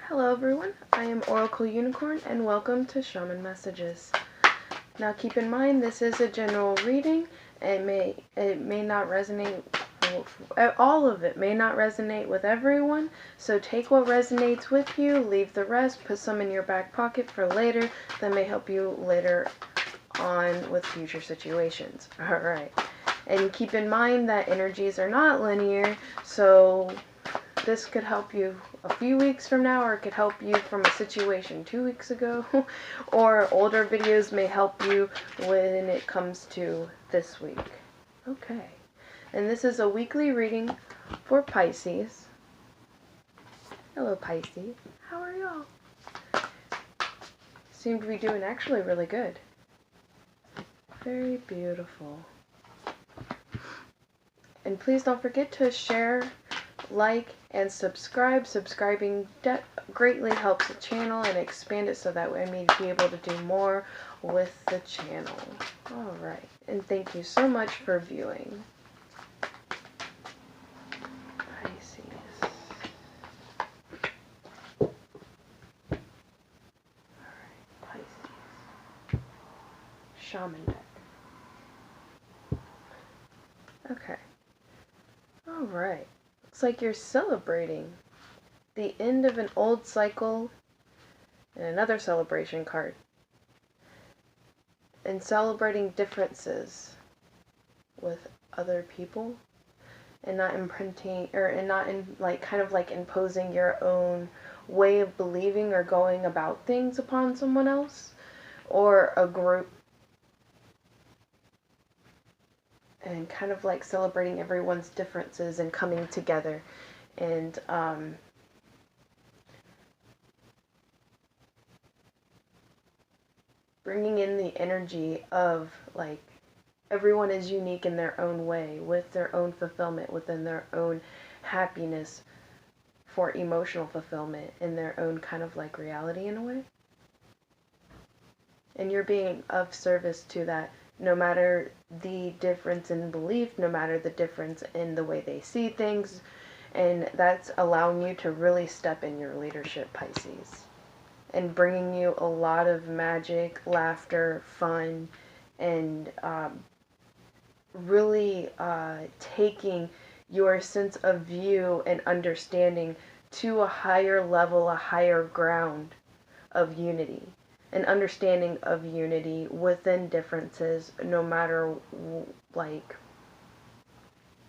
Hello everyone, I am Oracle Unicorn and welcome to Shaman Messages. Now keep in mind this is a general reading. It may not resonate, all of it may not resonate with everyone, so take what resonates with you, leave the rest, put some in your back pocket for later that may help you later on with future situations. Alright, and keep in mind that energies are not linear, so this could help you a few weeks from now, or it could help you from a situation 2 weeks ago, or older videos may help you when it comes to this week. Okay, and this is a weekly reading for Pisces. Hello Pisces, how are y'all? Seem to be doing actually really good. Very beautiful. And please don't forget to share, like, and subscribe. Subscribing greatly helps the channel and expand it so that I may be able to do more with the channel. Alright, and thank you so much for viewing. Pisces. Alright, Pisces. Shaman deck. Okay. Alright. Looks like you're celebrating the end of an old cycle and another celebration card. And celebrating differences with other people and not imprinting kind of like imposing your own way of believing or going about things upon someone else or a group, and kind of like celebrating everyone's differences and coming together and bringing in the energy of like everyone is unique in their own way, with their own fulfillment, within their own happiness for emotional fulfillment in their own kind of like reality in a way. And you're being of service to that, no matter the difference in belief, no matter the difference in the way they see things, and that's allowing you to really step in your leadership, Pisces, and bringing you a lot of magic, laughter, fun, and really taking your sense of view and understanding to a higher level, a higher ground of unity. An understanding of unity within differences, no matter like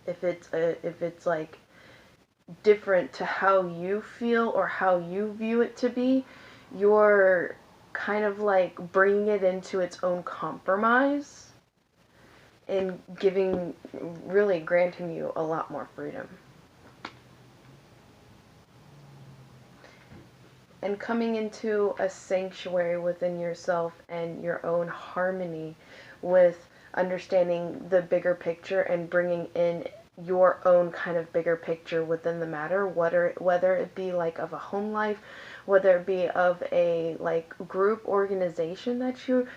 if it's like different to how you feel or how you view it to be, you're kind of like bringing it into its own compromise and really granting you a lot more freedom. And coming into a sanctuary within yourself and your own harmony with understanding the bigger picture and bringing in your own kind of bigger picture within the matter, whether it be like of a home life, whether it be of a like group organization that you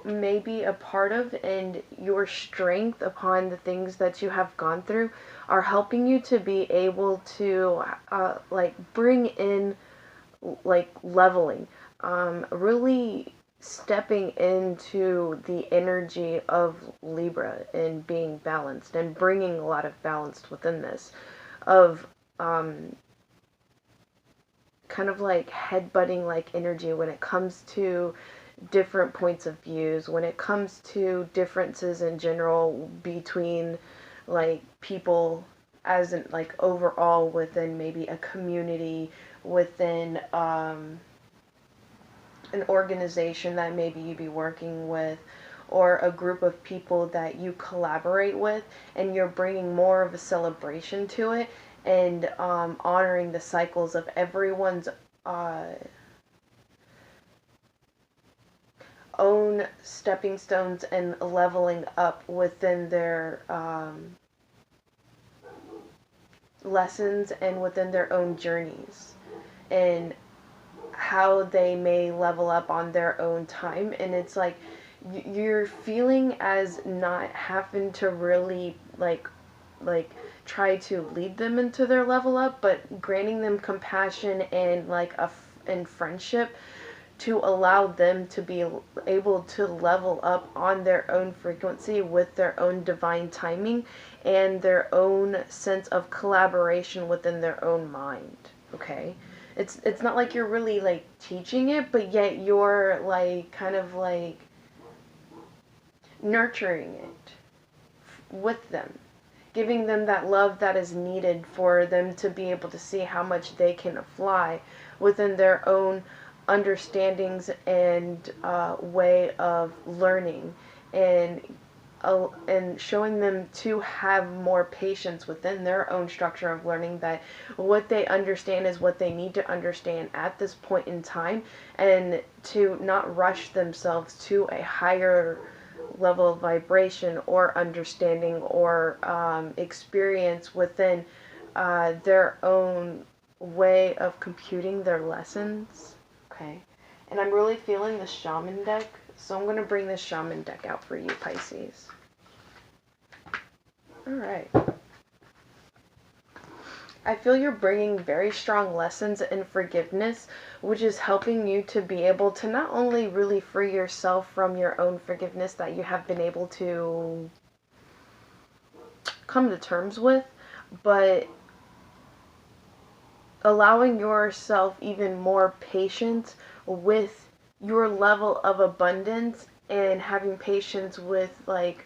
may be a part of, and your strength upon the things that you have gone through are helping you to be able to like bring in like leveling, really stepping into the energy of Libra and being balanced and bringing a lot of balance within this, of kind of like headbutting like energy when it comes to different points of views, when it comes to differences in general between like people as in like overall within maybe a community, within an organization that maybe you be working with, or a group of people that you collaborate with, and you're bringing more of a celebration to it, and honoring the cycles of everyone's own stepping stones and leveling up within their lessons and within their own journeys, and how they may level up on their own time. And it's like you're feeling as not having to really like try to lead them into their level up, but granting them compassion and like and friendship to allow them to be able to level up on their own frequency with their own divine timing and their own sense of collaboration within their own mind. Okay? It's not like you're really like teaching it, but yet you're like kind of like nurturing it with them, giving them that love that is needed for them to be able to see how much they can fly within their own understandings and way of learning, and showing them to have more patience within their own structure of learning, that what they understand is what they need to understand at this point in time, and to not rush themselves to a higher level of vibration or understanding or experience within their own way of computing their lessons. Okay. And I'm really feeling the shaman deck, so I'm going to bring this shaman deck out for you, Pisces. Alright. I feel you're bringing very strong lessons in forgiveness, which is helping you to be able to not only really free yourself from your own forgiveness that you have been able to come to terms with, but allowing yourself even more patience with your level of abundance, and having patience with like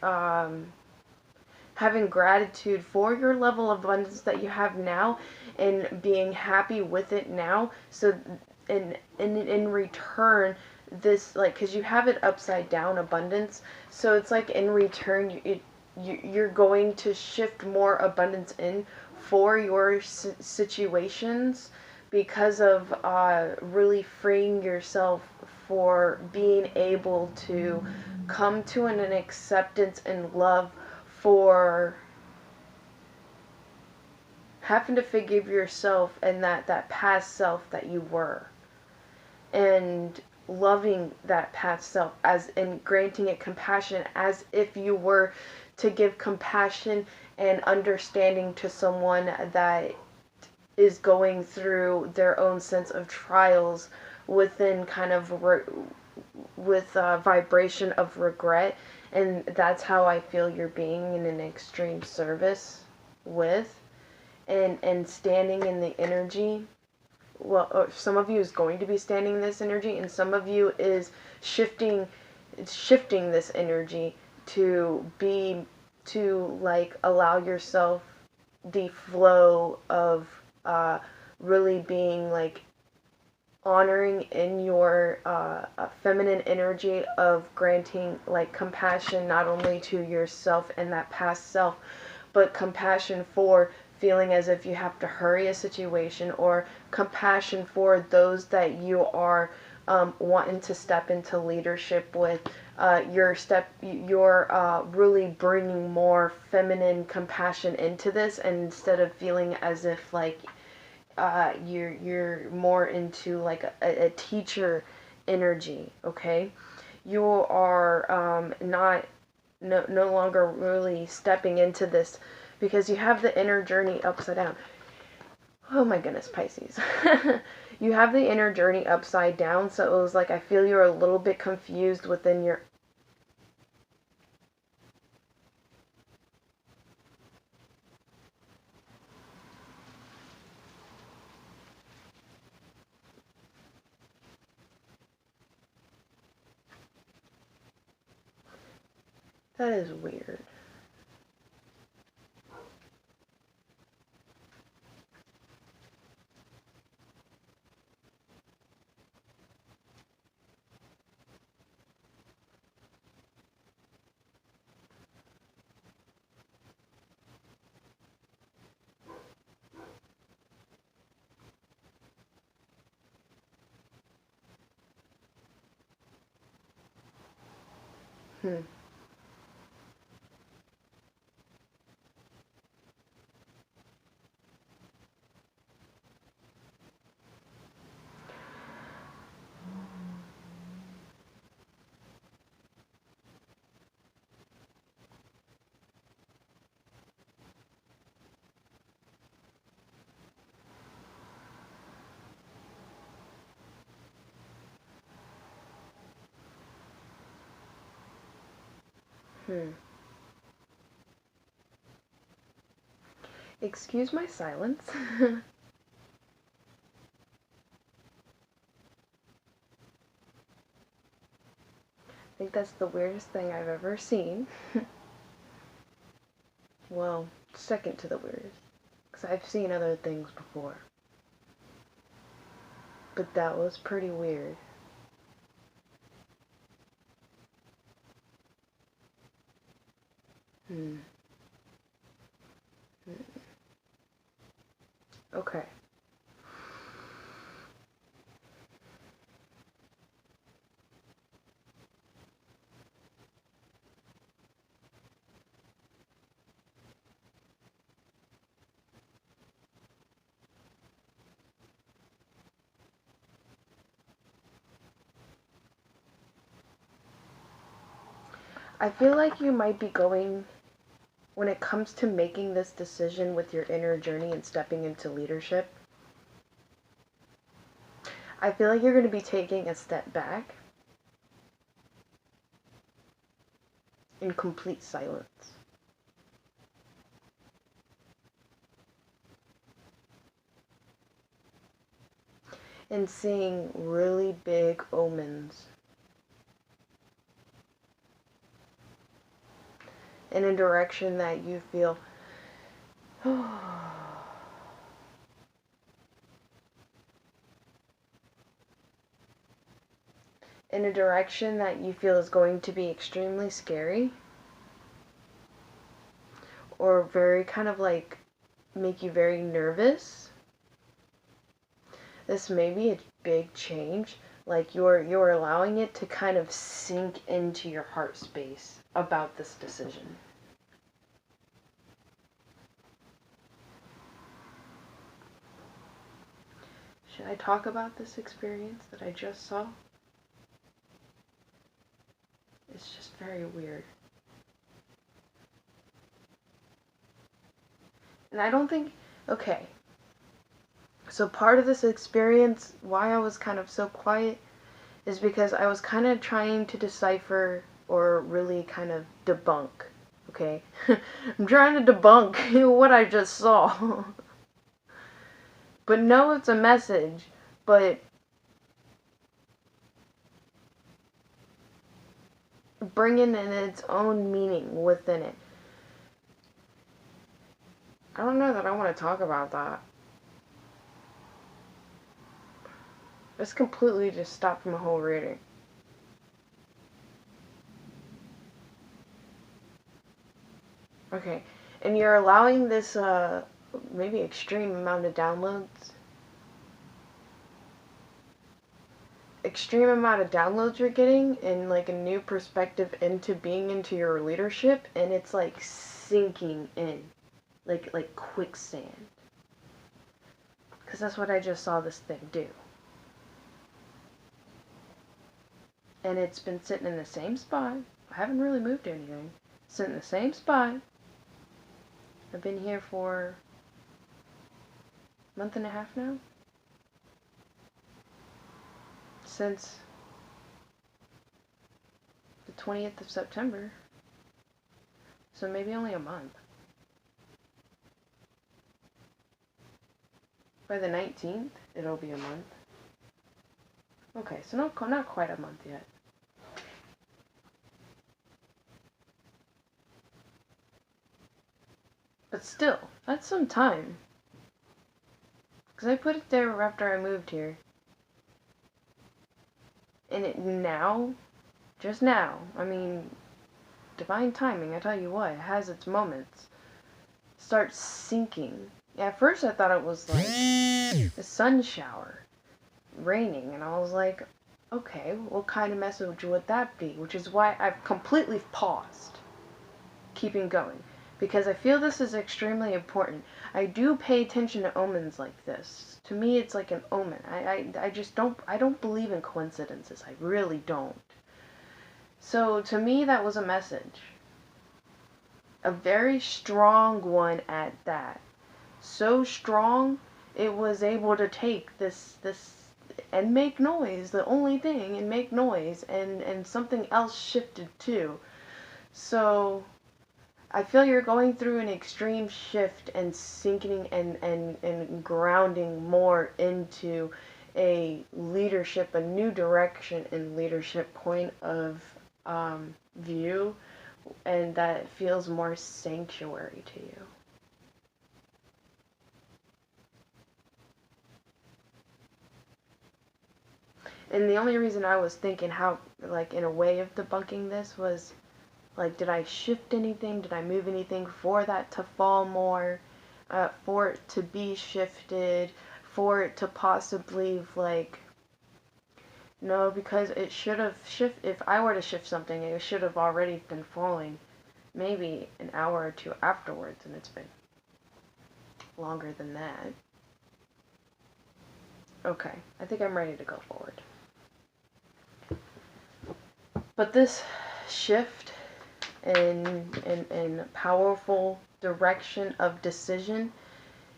having gratitude for your level of abundance that you have now, and being happy with it now. So in return, this, like, because you have it upside down abundance, so it's like in return you're going to shift more abundance in for your situations, because of really freeing yourself for being able to come to an acceptance and love for having to forgive yourself and that past self that you were, and loving that past self, as in granting it compassion, as if you were to give compassion and understanding to someone that is going through their own sense of trials within kind of with vibration of regret. And that's how I feel you're being in an extreme service with, and standing in the energy. Well, some of you is going to be standing in this energy, and some of you is shifting this energy to like allow yourself the flow of really being like honoring in your feminine energy of granting like compassion, not only to yourself and that past self, but compassion for feeling as if you have to hurry a situation, or compassion for those that you are wanting to step into leadership with. You're really bringing more feminine compassion into this, and instead of feeling as if like you're more into like a teacher energy. Okay, you are not no longer really stepping into this, because you have the inner journey upside down. Oh my goodness, Pisces. You have the inner journey upside down, so it was like I feel you're a little bit confused within your... That is weird. Hmm. Excuse my silence. I think that's the weirdest thing I've ever seen. Well, second to the weirdest. Because I've seen other things before. But that was pretty weird. Okay. I feel like you might be going, when it comes to making this decision with your inner journey and stepping into leadership, I feel like you're going to be taking a step back in complete silence. And seeing really big omens in a direction that you feel in a direction that you feel is going to be extremely scary or very kind of like make you very nervous. This may be a big change, like you're allowing it to kind of sink into your heart space about this decision. Should I talk about this experience that I just saw? It's just very weird. And I don't think, okay, so part of this experience, why I was kind of so quiet, is because I was kind of trying to decipher or really kind of debunk, okay? I'm trying to debunk what I just saw. But no, it's a message, but bringing in its own meaning within it. I don't know that I want to talk about that. Let's completely just stop from the whole reading. Okay, and you're allowing this maybe extreme amount of downloads. Extreme amount of downloads you're getting and like a new perspective into being into your leadership, and it's like sinking in like quicksand, because that's what I just saw this thing do. And it's been sitting in the same spot. I haven't really moved anything. Sitting in the same spot. I've been here for a month and a half now. Since the 20th of September. So maybe only a month. By the 19th, it'll be a month. Okay, so not quite a month yet. But still, that's some time. Because I put it there after I moved here. And it now, just now, I mean, divine timing, I tell you what, it has its moments. Starts sinking. At first I thought it was like a sun shower, raining, and I was like, okay, what kind of message would that be? Which is why I've completely paused, keeping going. Because I feel this is extremely important. I do pay attention to omens like this. To me, it's like an omen. I just don't believe in coincidences. I really don't. So to me, that was a message. A very strong one at that. So strong, it was able to take this and make noise, the only thing, and make noise, and something else shifted too. So I feel you're going through an extreme shift and sinking and grounding more into a leadership, a new direction in leadership point of view, and that feels more sanctuary to you. And the only reason I was thinking how, like, in a way of debunking this was, like, did I shift anything? Did I move anything for that to fall more? For it to be shifted? For it to possibly, like, no, because it should have if I were to shift something, it should have already been falling maybe an hour or two afterwards, and it's been longer than that. Okay, I think I'm ready to go forward. But this shift in powerful direction of decision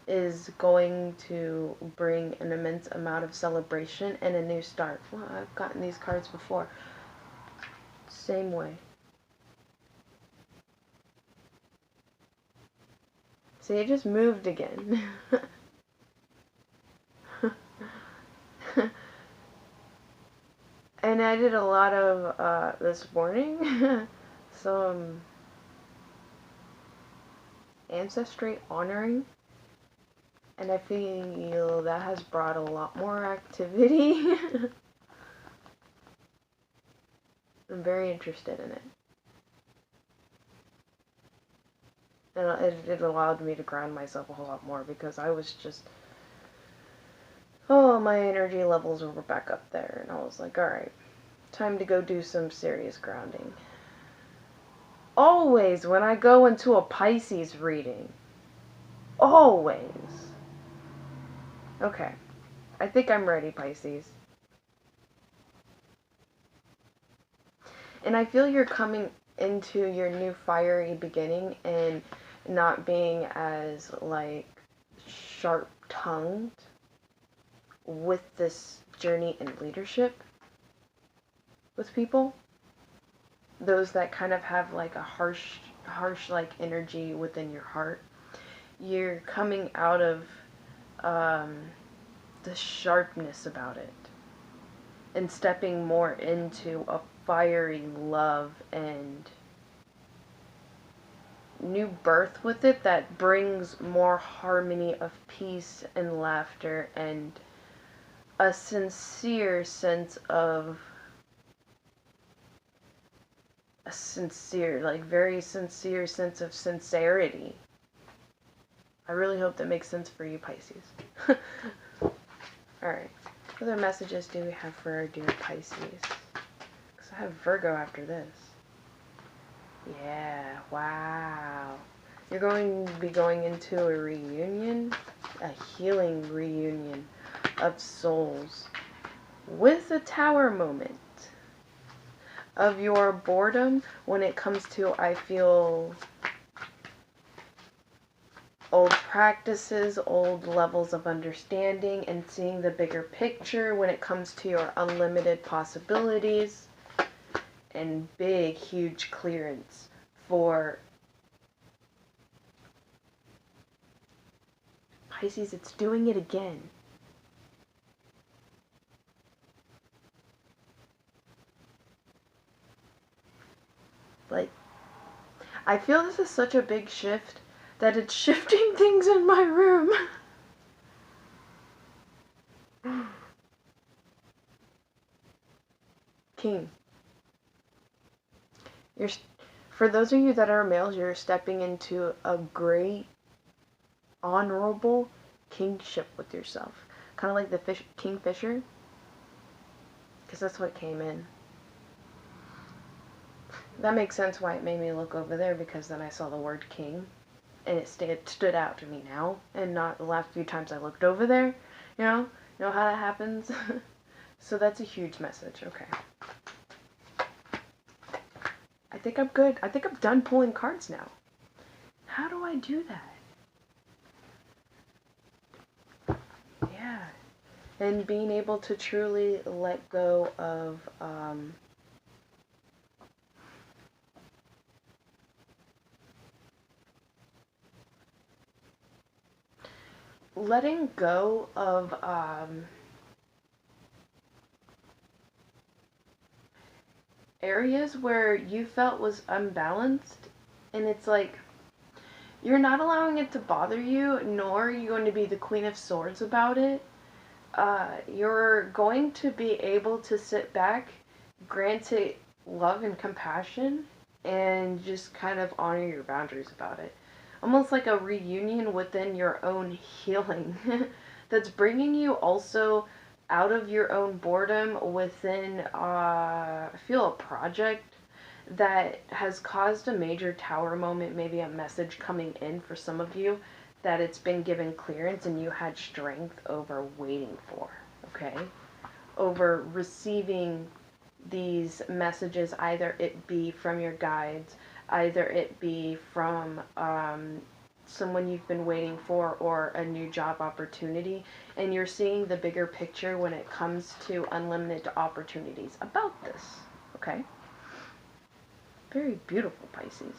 is going to bring an immense amount of celebration and a new start. Well, I've gotten these cards before. Same way. See, it just moved again. And I did a lot of this morning. Some ancestry honoring. And I feel that has brought a lot more activity. I'm very interested in it. And it allowed me to ground myself a whole lot more because I was just, oh, my energy levels were back up there. And I was like, alright, time to go do some serious grounding. Always when I go into a Pisces reading. Always. Okay. I think I'm ready, Pisces. And I feel you're coming into your new fiery beginning and not being as, like, sharp-tongued with this journey in leadership with people. Those that kind of have, like, a harsh, like, energy within your heart. You're coming out of the sharpness about it and stepping more into a fiery love and new birth with it that brings more harmony of peace and laughter and a sincere sense of very sincere sense of sincerity. I really hope that makes sense for you, Pisces. Alright, what other messages do we have for our dear Pisces? Because I have Virgo after this. Yeah, wow. You're going to be going into a reunion, a healing reunion of souls with a tower moment of your boredom when it comes to, I feel, old practices, old levels of understanding, and seeing the bigger picture when it comes to your unlimited possibilities and big, huge clearance for Pisces. It's doing it again. Like, I feel this is such a big shift that it's shifting things in my room. King. For those of you that are males, you're stepping into a great, honorable kingship with yourself. Kind of like the Kingfisher. Because that's what came in. That makes sense why it made me look over there, because then I saw the word king. And it stood out to me now, and not the last few times I looked over there. You know how that happens? So that's a huge message. Okay. I think I'm good. I think I'm done pulling cards now. How do I do that? Yeah. And being able to truly let go of letting go of areas where you felt was unbalanced, and it's like you're not allowing it to bother you, nor are you going to be the Queen of Swords about it. You're going to be able to sit back, grant it love and compassion, and just kind of honor your boundaries about it. Almost like a reunion within your own healing that's bringing you also out of your own boredom within, I feel, a project that has caused a major tower moment, maybe a message coming in for some of you that it's been given clearance and you had strength over waiting for, okay? Over receiving these messages, either it be from your guides, either it be from someone you've been waiting for, or a new job opportunity, and you're seeing the bigger picture when it comes to unlimited opportunities about this, okay? Very beautiful, Pisces.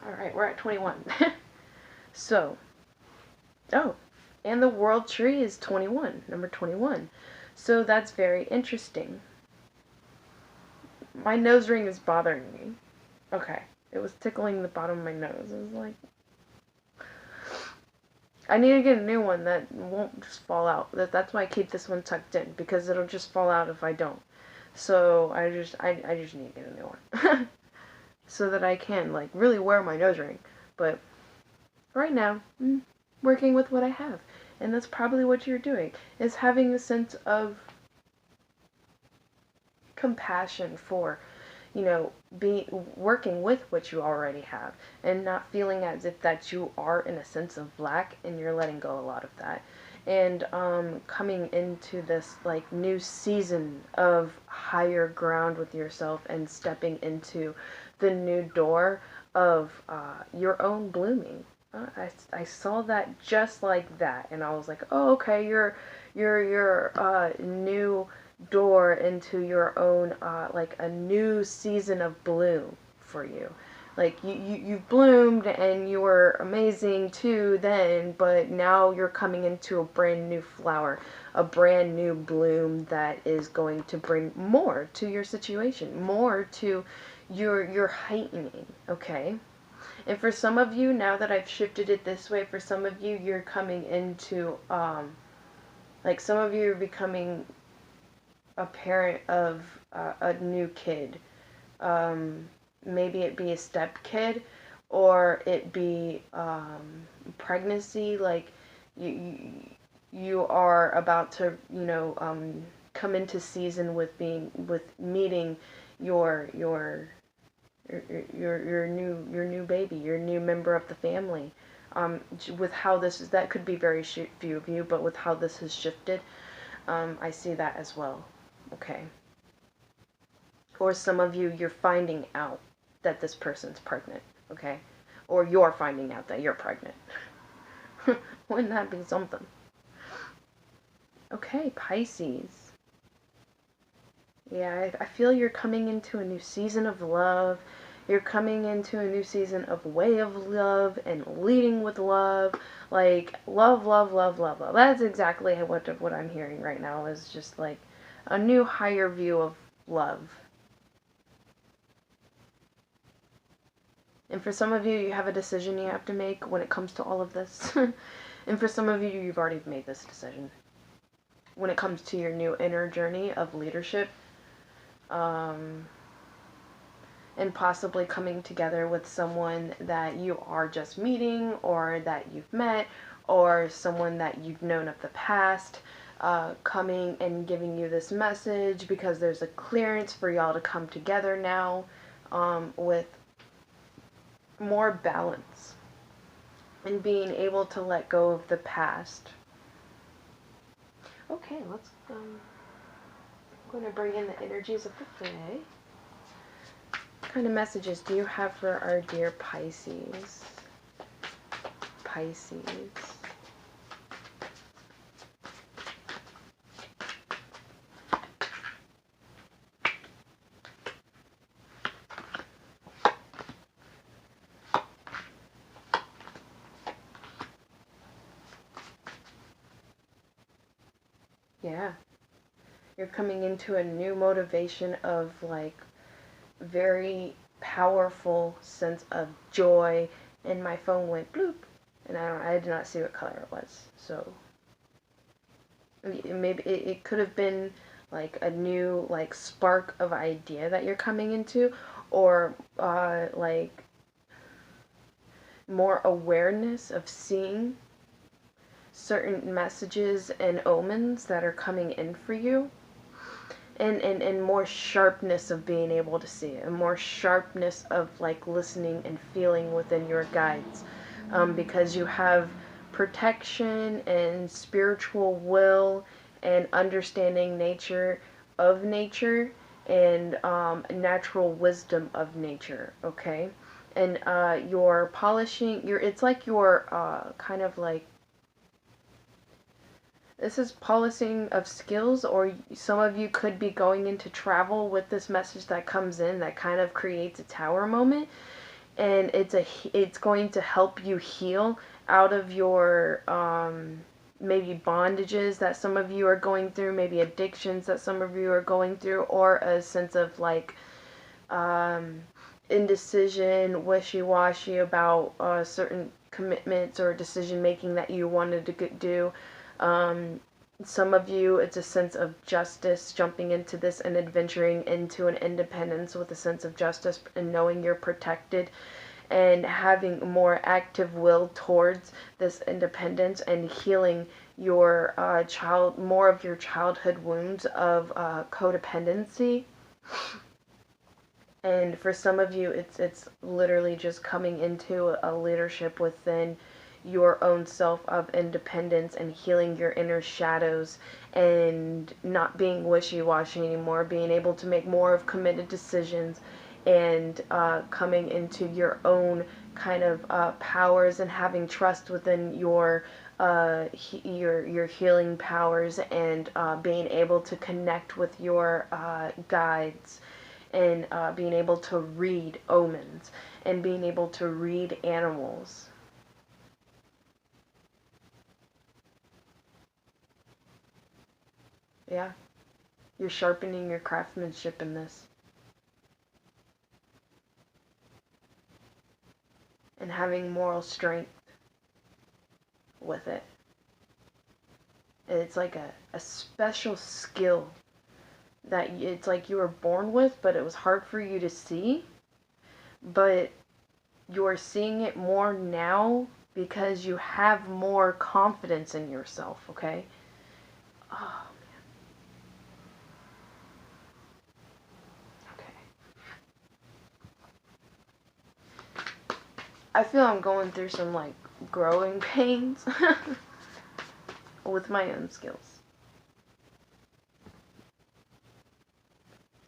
All right, we're at 21. So, oh, and the world tree is 21, number 21. So that's very interesting. My nose ring is bothering me. Okay, it was tickling the bottom of my nose. It was like, I need to get a new one that won't just fall out. That's why I keep this one tucked in, because it'll just fall out if I don't. So I just need to get a new one. So that I can, like, really wear my nose ring. But right now, I'm working with what I have. And that's probably what you're doing, is having a sense of compassion for, you know, working with what you already have, and not feeling as if that you are in a sense of lack, and you're letting go a lot of that. And coming into this, like, new season of higher ground with yourself, and stepping into the new door of your own blooming. I saw that just like that, and I was like, oh, okay, your new door into your own, like, a new season of bloom for you. Like, you've bloomed and you were amazing too then, but now you're coming into a brand new flower, a brand new bloom that is going to bring more to your situation, more to your heightening, okay? And for some of you, now that I've shifted it this way, for some of you, you're coming into, like, some of you are becoming a parent of a new kid. Maybe it be a step kid, or it be pregnancy. Like, you are about to, you know, come into season with meeting your new baby, your new member of the family. With how this is, that could be very few of you, but with how this has shifted, I see that as well. Okay. Or some of you, you're finding out that this person's pregnant, okay? Or you're finding out that you're pregnant. Wouldn't that be something? Okay, Pisces. Yeah, I feel you're coming into a new season of love. You're coming into a new season of way of love and leading with love. Like, love, love, love, love, love. That's exactly what I'm hearing right now, is just like a new higher view of love. And for some of you, you have a decision you have to make when it comes to all of this. And for some of you, you've already made this decision. When it comes to your new inner journey of leadership, and possibly coming together with someone that you are just meeting, or that you've met, or someone that you've known of the past, coming and giving you this message because there's a clearance for y'all to come together now, with more balance and being able to let go of the past. Okay, let's I'm going to bring in the energies of the day. What kind of messages do you have for our dear Pisces? Pisces. Yeah. You're coming into a new motivation of like very powerful sense of joy, and my phone went bloop, and I did not see what color it was. So maybe it could have been like a new like spark of idea that you're coming into, or like more awareness of seeing certain messages and omens that are coming in for you, and more sharpness of being able to see it, and more sharpness of like listening and feeling within your guides, because you have protection and spiritual will and understanding nature and natural wisdom of nature, okay? And you're polishing your, it's like you're kind of like, this is polishing of skills, or some of you could be going into travel with this message that comes in that kind of creates a tower moment, and it's going to help you heal out of your maybe bondages that some of you are going through, maybe addictions that some of you are going through, or a sense of like indecision, wishy-washy about certain commitments or decision making that you wanted to do. Um, some of you, it's a sense of justice, jumping into this and adventuring into an independence with a sense of justice and knowing you're protected and having more active will towards this independence and healing your more of your childhood wounds of codependency. And for some of you, it's literally just coming into a leadership within your own self of independence and healing your inner shadows and not being wishy-washy anymore, being able to make more of committed decisions, and coming into your own kind of powers and having trust within your your healing powers, and being able to connect with your guides, and being able to read omens and being able to read animals. Yeah, you're sharpening your craftsmanship in this and having moral strength with it. It's like a special skill that it's like you were born with, but it was hard for you to see. But you're seeing it more now because you have more confidence in yourself, okay? Oh, okay. I feel I'm going through some like growing pains with my own skills.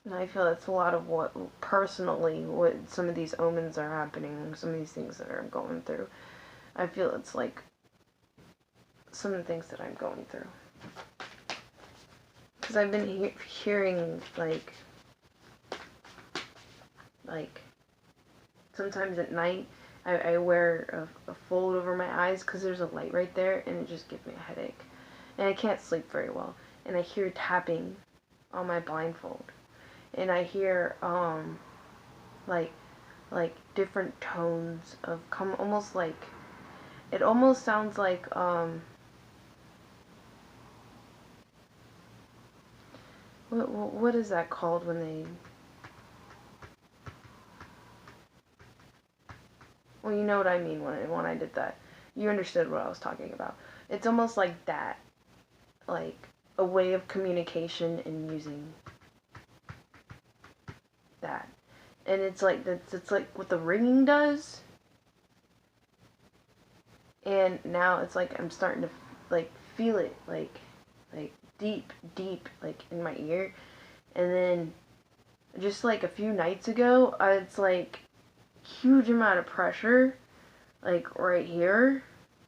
And I feel that's a lot of what personally what some of these omens are happening, some of these things that I'm going through. I feel it's like some of the things that I'm going through. Because I've been hearing like sometimes at night I wear a fold over my eyes because there's a light right there, and it just gives me a headache. And I can't sleep very well. And I hear tapping on my blindfold. And I hear like different tones of almost like, it almost sounds like what is that called when they, well, you know what I mean when I did that. You understood what I was talking about. It's almost like that, like a way of communication and using that. And it's like it's like what the ringing does. And now it's like I'm starting to like feel it like deep like in my ear. And then just like a few nights ago, it's like huge amount of pressure like right here,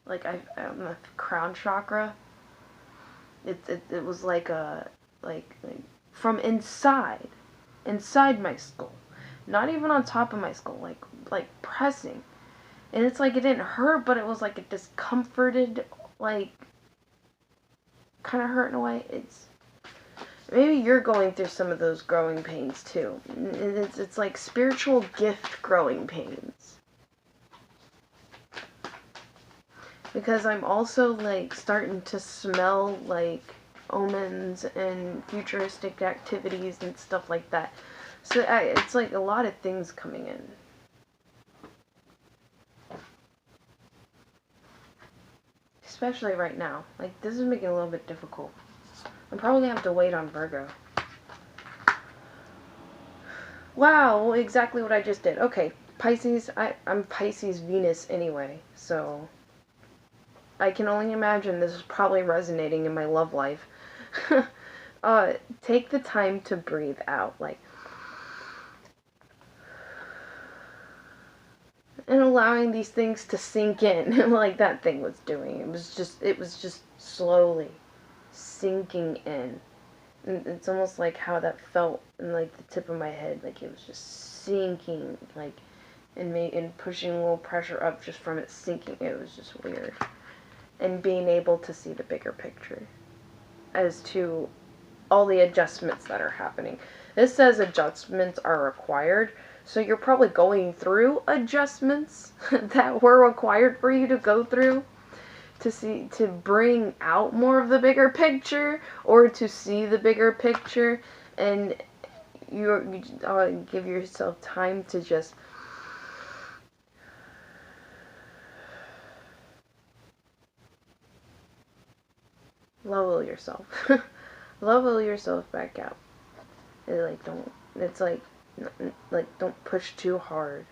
like I'm the crown chakra. It was like a like from inside my skull, not even on top of my skull, like pressing. And it's like it didn't hurt, but it was like a discomforted like kind of hurt in a way. Maybe you're going through some of those growing pains too. It's like spiritual gift growing pains. Because I'm also like starting to smell like omens and futuristic activities and stuff like that. So it's like a lot of things coming in. Especially right now. Like, this is making it a little bit difficult. I'm probably gonna have to wait on Virgo. Wow, exactly what I just did. Okay, Pisces, I'm Pisces Venus anyway, so I can only imagine this is probably resonating in my love life. Take the time to breathe out, like, and allowing these things to sink in, like that thing was doing. It was just slowly sinking in. And it's almost like how that felt in like the tip of my head, like it was just sinking, like, and pushing a little pressure up just from it sinking. It was just weird. And being able to see the bigger picture as to all the adjustments that are happening. This says adjustments are required, so you're probably going through adjustments that were required for you to go through to bring out more of the bigger picture, or to see the bigger picture, and you give yourself time to just level yourself. Level yourself back out. It's like don't push too hard.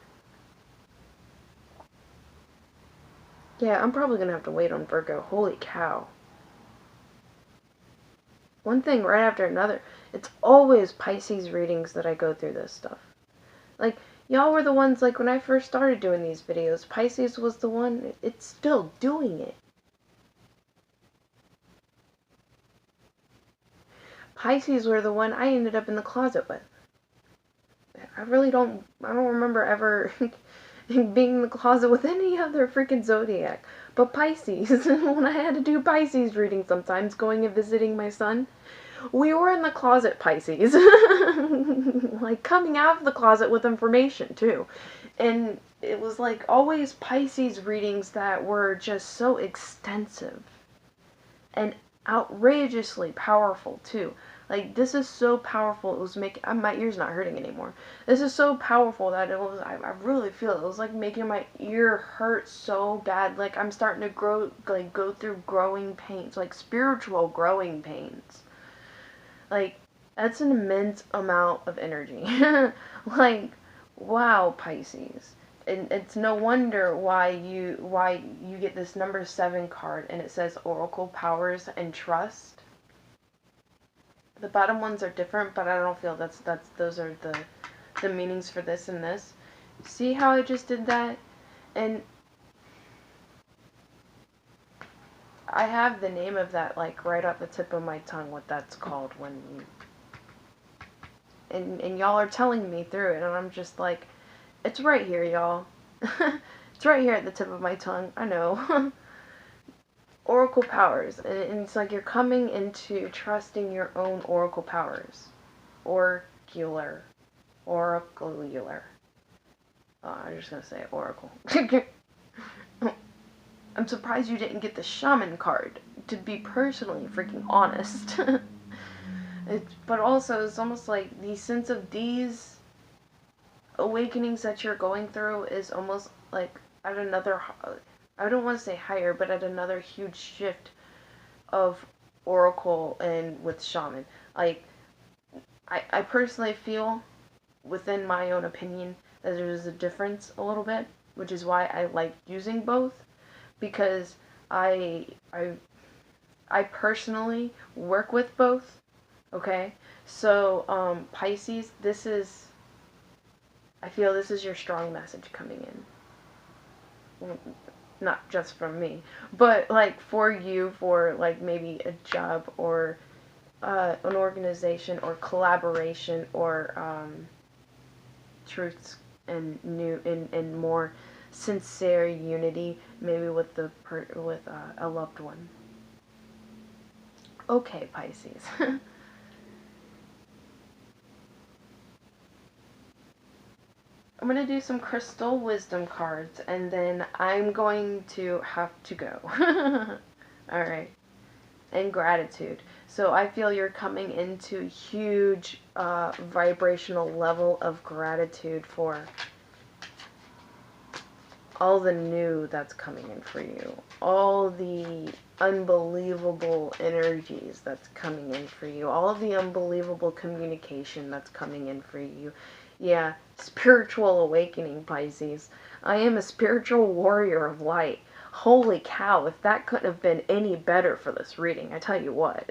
Yeah, I'm probably gonna have to wait on Virgo. Holy cow. One thing right after another. It's always Pisces readings that I go through this stuff. Like, y'all were the ones, like, when I first started doing these videos, Pisces was the one. It's still doing it. Pisces were the one I ended up in the closet with. I don't remember ever being in the closet with any other freaking zodiac. But Pisces, when I had to do Pisces readings sometimes, going and visiting my son, we were in the closet, Pisces. Like, coming out of the closet with information, too. And it was, like, always Pisces readings that were just so extensive. And outrageously powerful, too. Like, this is so powerful, it was making, my ear's not hurting anymore. This is so powerful that it was, I really feel it was like making my ear hurt so bad. Like, I'm starting to go through growing pains, like spiritual growing pains. Like, that's an immense amount of energy. Like, wow, Pisces. And it's no wonder why you get this number 7 card, and it says Oracle Powers and Trust. The bottom ones are different, but I don't feel those are the meanings for this and this. See how I just did that? And I have the name of that, like, right off the tip of my tongue, what that's called when you... And y'all are telling me through it, and I'm just like, it's right here, y'all. It's right here at the tip of my tongue. I know. Oracle powers. And it's like you're coming into trusting your own oracle powers. Oracular. Oracular. I'm just going to say oracle. I'm surprised you didn't get the shaman card, to be personally freaking honest. But also, it's almost like the sense of these awakenings that you're going through is almost like at another, I don't want to say higher, but at another huge shift of oracle and with shaman. Like, I personally feel, within my own opinion, that there's a difference a little bit, which is why I like using both, because I personally work with both. Okay, so Pisces, I feel this is your strong message coming in. Well, not just from me, but like for you, for like maybe a job or an organization or collaboration or truths and new and more sincere unity, maybe with a loved one. Okay, Pisces. I'm going to do some crystal wisdom cards, and then I'm going to have to go. Alright. And gratitude. So I feel you're coming into a huge vibrational level of gratitude for all the new that's coming in for you. All the unbelievable energies that's coming in for you. All of the unbelievable communication that's coming in for you. Yeah, spiritual awakening, Pisces. I am a spiritual warrior of light. Holy cow, if that couldn't have been any better for this reading, I tell you what.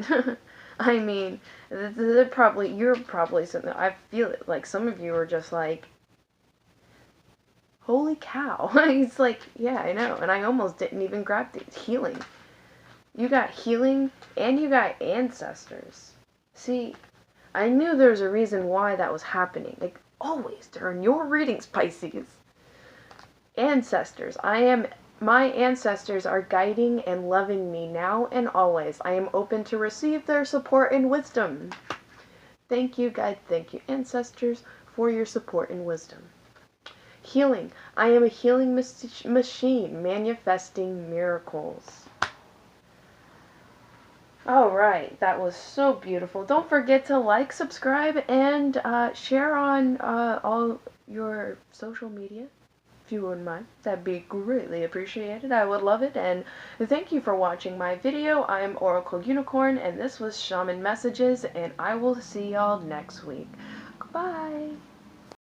I mean, you're probably something, I feel it, like some of you are just like, holy cow. It's like, yeah, I know, and I almost didn't even grab these. Healing. You got healing, and you got ancestors. See, I knew there was a reason why that was happening. Like, always during your readings, Pisces. Ancestors. My ancestors are guiding and loving me now and always. I am open to receive their support and wisdom. Thank you, guide. Thank you, ancestors, for your support and wisdom. Healing. I am a healing machine, manifesting miracles. Alright, that was so beautiful. Don't forget to like, subscribe, and share on all your social media. If you wouldn't mind, that'd be greatly appreciated. I would love it, and thank you for watching my video. I'm Oracle Unicorn, and this was Shaman Messages, and I will see y'all next week. Goodbye!